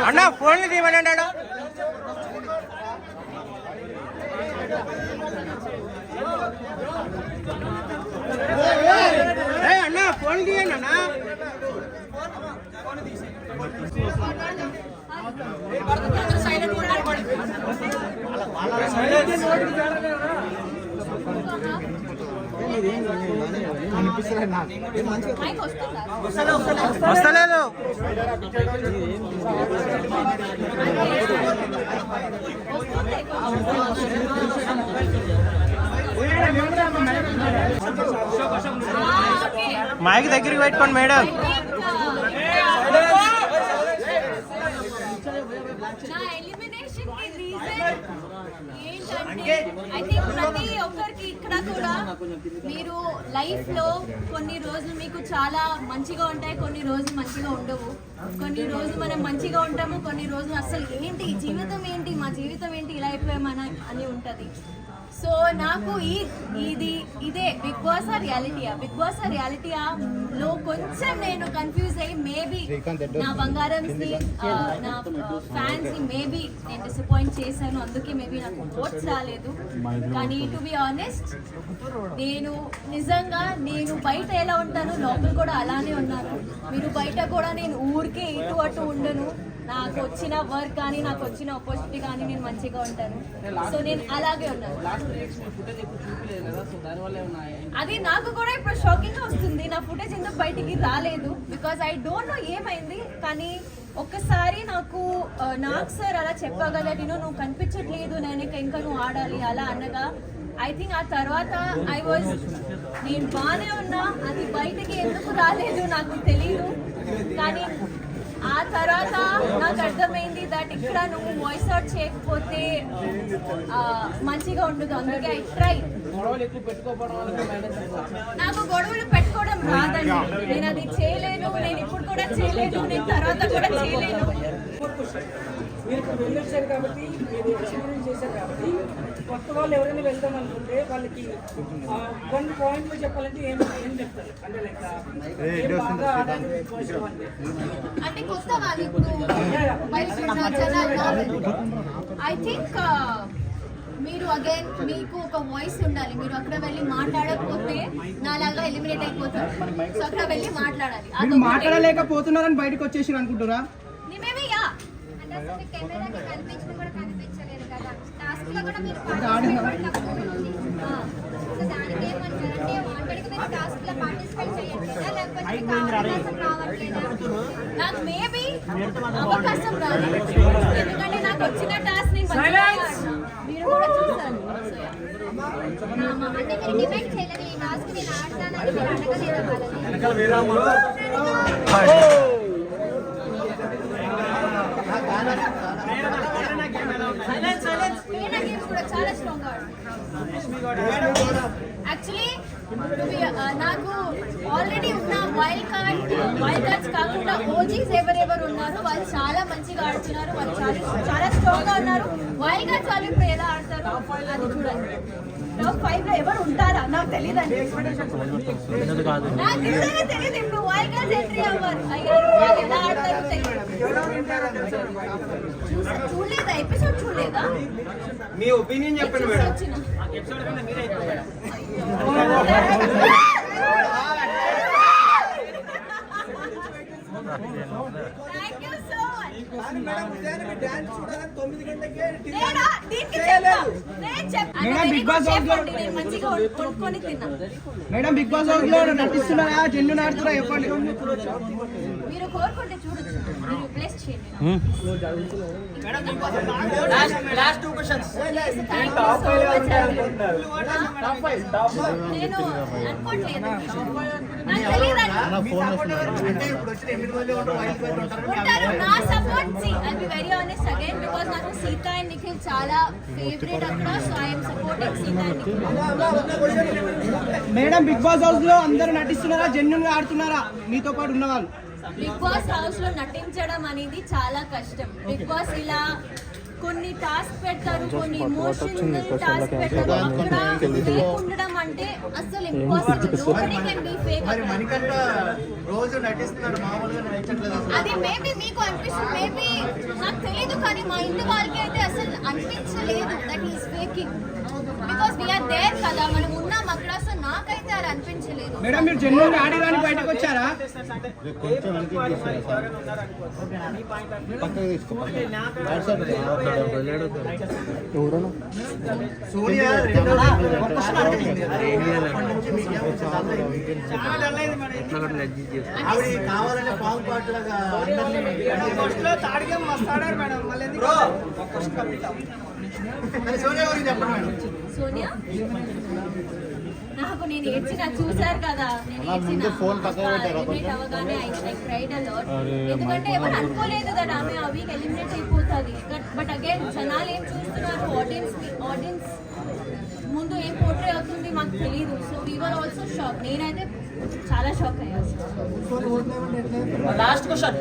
అన్న ఫోన్లు తీయమని అన్నాడు. అన్న ఫోన్ తీయండి అన్న. వస్తలేదు. మైక్ దగ్గరికి పెట్టుకోండి మేడం. ఐ థింక్ ప్రతి ఒక్కరికి ఇక్కడ కూడా మీరు లైఫ్ లో కొన్ని రోజులు మీకు చాలా మంచిగా ఉంటాయి, కొన్ని రోజులు మంచిగా ఉండవు. కొన్ని రోజులు మనం మంచిగా ఉంటాము, కొన్ని రోజులు అసలు ఏంటి జీవితం ఏంటి, మా జీవితం ఏంటి ఇలా అయిపోయామని అని ఉంటది. సో నాకు ఇదే బిగ్ బాస్ రియాలిటీయా లో కొంచెం నేను కన్ఫ్యూజ్ అయ్యి మేబీ నా బంగారంని నా ఫ్యాన్స్ ని మేబీ నేను డిసప్పాయింట్ చేశాను, అందుకే మేబీ నాకు ఓట్స్ రాలేదు. కానీ టు బి ఆనెస్ట్ నేను నిజంగా నేను బయట ఎలా ఉంటాను లోపల కూడా అలానే ఉన్నాను. మీరు బయట కూడా నేను ఊరికే ఇటు అటు ఉండను. నాకు వచ్చిన వర్క్ కానీ నాకు వచ్చిన ఆపర్చునిటీ కానీ నేను మంచిగా ఉంటాను. సో నేను అలాగే ఉన్నాను. అది నాకు కూడా ఇప్పుడు షాకింగ్ గా వస్తుంది. నా ఫుటేజ్ ఎందుకు బయటికి రాలేదు బికాజ్ ఐ డోంట్ నో ఏమైంది. కానీ ఒక్కసారి నాకు సార్ అలా చెప్పగల నువ్వు కనిపించట్లేదు, నేను ఇంకా నువ్వు ఆడాలి అలా అనగా ఐ థింక్ ఆ తర్వాత నేను బాగానే ఉన్నా, అది బయటికి ఎందుకు రాలేదు నాకు తెలీదు. కానీ ఆ తర్వాత నాకు అర్థమైంది దట్ ఇక్కడ నువ్వు వాయిస్ అవుట్ చేయకపోతే మంచిగా ఉండదు. అందుకే ఐ ట్రై. నాకు గొడవలు పెట్టుకోవడం రాదండి, నేను అది చేయలేను, నేను ఇప్పుడు కూడా చేయలేను, నేను తర్వాత కూడా చేయలేను. మీరు వెళ్ళొచ్చారు కాబట్టి మీరు ఎక్స్పీరియన్స్ చేశారు కాబట్టి కొత్త వాళ్ళు ఎవరైనా వెళ్దాం అనుకుంటే వాళ్ళకి కొన్ని పాయింట్లు చెప్పాలంటే ఏం చెప్తారు? అంటే లైక్ అంటే కొత్త వాళ్ళు ఇప్పుడు ఐ థింక్ మీరు అగైన్ మీకు ఒక వాయిస్ ఉండాలి. మీరు అక్కడ వెళ్ళి మాట్లాడకపోతే నాలాగా ఎలిమినేట్ అయిపోతారు. సో అక్కడ వెళ్ళి మాట్లాడాలి. మాట్లాడలేకపోతున్నారని బయటకు వచ్చేసి అనుకుంటారా? మేమే యా కెమెరాకి కనిపించడం కూడా కనిపించలేదు కదా. టాస్క్ లో కూడా మీరు దానికి ఏమంటారంటే వాంటెడ్గా మీరు టాస్క్ లో పార్టిసిపేట్ చేయట్లేదా లేకపోతే రావట్లేదా? నాకు మేబీ అవకాశం రాదు, ఎందుకంటే నాకు వచ్చిన టాస్క్ ని మీరు కూడా చూసాను. అంటే మీరు డిమాండ్ చేయలేదు ఈ టాస్క్ నేను ఆడతానని మీరు అడగలేదా వాళ్ళని? చాలా స్ట్రాంగ్ యాక్చువల్లీ నాకు ఆల్రెడీ ఉన్న వైల్డ్ కార్డ్స్ కాకుండా ఓజీస్ ఎవరెవరు ఉన్నారు వాళ్ళు చాలా మంచిగా ఆడుతున్నారు, వాళ్ళు చాలా స్ట్రాంగ్ గా ఉన్నారు. వైల్డ్ కార్డ్స్ వాళ్ళు ఇప్పుడు ఎలా ఆడతారు అది చూడండి. టాప్ 5 లో ఎవరు ఉంటారా నాకు తెలియదండి, నాకు నిజంగా తెలియదు. ఇప్పుడు వైల్డ్ కార్డ్స్ ఎంట్రీ అవ్వరు అయ్యారు, వాళ్ళు ఎలా ఆడతారు తెలియదు. చూడలేదా ఎపిసోడ్? చూడలేదా? మీ ఒపీనియన్ చెప్పండి madam. Madam Big Boss house లో నటిస్తున్నారా జెన్యున్ ఆడుతున్నారా చెప్పండి. మీరు కోరుకుంటే చూడొచ్చు, మీరు రిప్లేస్ చేయండి. Last 2 questions. నేను అనుకోవట్లేదు, నాకు తెలియదండి. నా support I be very honest again because నాకు సీత అండ్ నిఖిల్ చాలా ఫేవరెట్ అక్కడ. So I am supporting Sita and Nikhil. Madam Big Boss house లో అందరూ నటిస్తున్నారా జెన్యున్ గా ఆడుతున్నారా మీతో పాటు ఉన్నవాళ్ళు? బిగ్ బాస్ హౌస్ లో నటించడం అనేది చాలా కష్టం. బిగ్ బాస్ ఇలా కొన్ని టాస్క్ పెడతారు, కొన్ని ఇమోషనల్ టాస్క్ పెడతారు. అక్కడ fake ఉండడం అంటే అసలు impossible. Nobody can be fake. మరి మణికంఠ రోజు నటిస్తున్నాడు, మామూలుగా నటించట్లేదు అసలు. అది మేబీ మీకు అనిపిస్తుంది, మేబీ నాకు తెలియదు, కానీ మా ఇంటి వాళ్ళకి అయితే అసలు అనిపించలేదు that is faking. Because we are there కదా, మనం ఉన్నాం అక్కడ. అసలు నాకైతే అది అనిపించలేదు. మేడం మీరు జెన్యున్ ఆడేదాన్ని బయటకు వచ్చారా? సోనియా రెండో క్వశ్చన్ అడిగింది. ఆవిడ కావాలనే పాము పాటలాగా సోనియా గురించి చెప్పండి మేడం. సోనియా నాకు నేను ఏడ్చిన చూసారు కదా, నేను ఏడ్చిన ఎలిమినేట్ అవ్వగానే ఐ క్రైడ్ అ లాట్. ఎందుకంటే ఎవరు అనుకోలేదు కదా ఆమె ఆ వీక్ ఎలిమినేట్ అయిపోతుంది. బట్ అగైన్ జనాలు ఏం చూస్తున్నారు, ఆడియన్స్ ముందు ఏం పోర్ట్రే అవుతుంది మాకు తెలియదు. So we were also shock. నేనైతే చాలా షాక్ అయ్యాను. Last question